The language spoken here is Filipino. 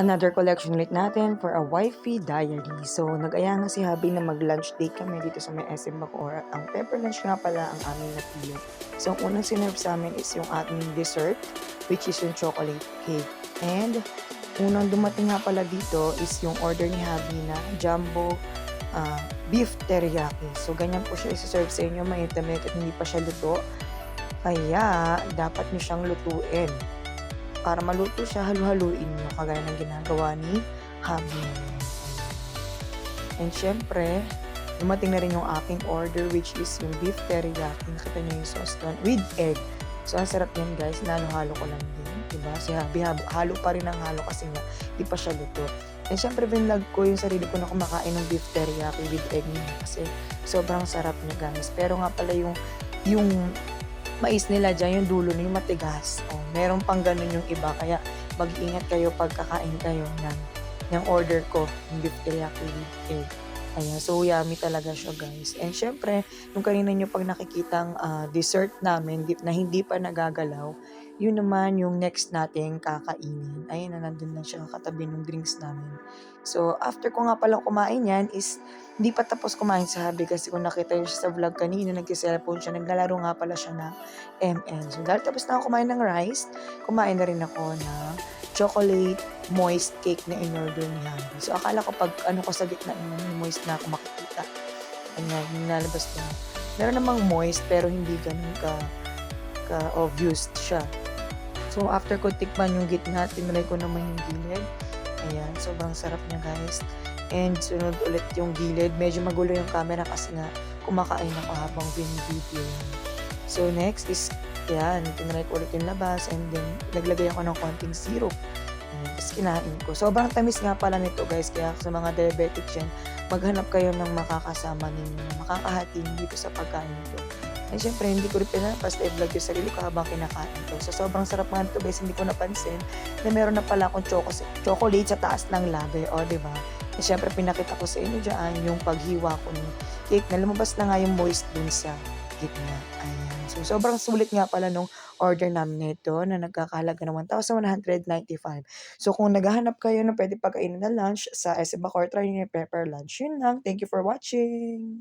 Another collection ulit natin for a wifey diary. So, nag-aya nga si Habi na mag-lunch date kami dito sa may SM Bacoor. Ang pepper lunch nga pala ang aming napili. So, ang unang sinerve sa amin is yung ating dessert, which is yung chocolate cake. And, unang dumating nga pala dito is yung order ni Habi na jumbo beef teriyaki. So, ganyan po siya isa-serve sa inyo, mainit-mainit at hindi pa siya luto. Kaya, dapat nyo siyang lutuin. Para maluto siya, halu-haluin nyo kagaya ng ginagawa ni Habi. And syempre, dumating na rin yung aking order which is yung beef teriyaki. Nakita nyo yung sauce doon with egg. So, ang sarap yan guys. Nalo-halo ko lang din. Diba? Si Habi, halo pa rin ang halo kasi nga, di pa siya luto. And syempre, binlog ko yung sarili ko na kumakain ng beef teriyaki with egg niya. Kasi sobrang sarap niya guys. Pero nga pala yung mais nila dyan, yung dulo na yung matigas. Oh, meron pang ganun yung iba. Kaya mag-iingat kayo pag kakain kayo ng order ko, yung beef teriyaki with egg. Ayan, so yummy talaga siya guys. And syempre, nung kanina nyo pag nakikitang dessert namin na hindi pa nagagalaw, yun naman yung next nating kakainin. Ayun na, nandun lang siya katabi ng drinks namin. So, after ko nga palang kumain yan is hindi pa tapos kumain si Habi kasi kung nakita niyo siya sa vlog kanina, nagsiselfone siya, naglalaro nga pala siya ng ML. So, dahil tapos na ako kumain ng rice, kumain na rin ako ng chocolate moist cake na in-order ni Habi. So, akala ko pag ano ko sa gitna yung moist na ako makikita. Ayan, yung lalabas na. Meron namang moist pero hindi ganun ka-obvious siya. So, after ko tikman yung gitna, tinry ko naman yung gilid. Ayan, sobrang sarap niya guys. And sunod ulit yung gilid. Medyo magulo yung camera kasi nga kumakain ako habang video. So, next is, yan, tinry ko ulit yung labas and then naglagay ako ng konting syrup. Tapos kinain ko. Sobrang tamis nga pala nito guys. Kaya sa mga diabetic yan, maghanap kayo ng makakasama ninyo, makakahati dito sa pagkain nito. And syempre, hindi ko rin pinapas na i-vlog yung sarili ko habang kinakain ko. So, sobrang sarap nga nito guys. Hindi ko napansin na meron na pala akong chocolate sa taas ng labi. O, diba? And syempre, pinakita ko sa inyo dyan yung paghiwa ko ng cake na lumabas na nga yung moist dun sa gitna. Ayan. So, sobrang sulit nga pala nung order namin nito na nagkakahalaga ng 1,195. So, kung naghahanap kayo na pwede pagkainin na lunch sa SM Bacoor, try nyo yung pepper lunch. Yun lang. Thank you for watching!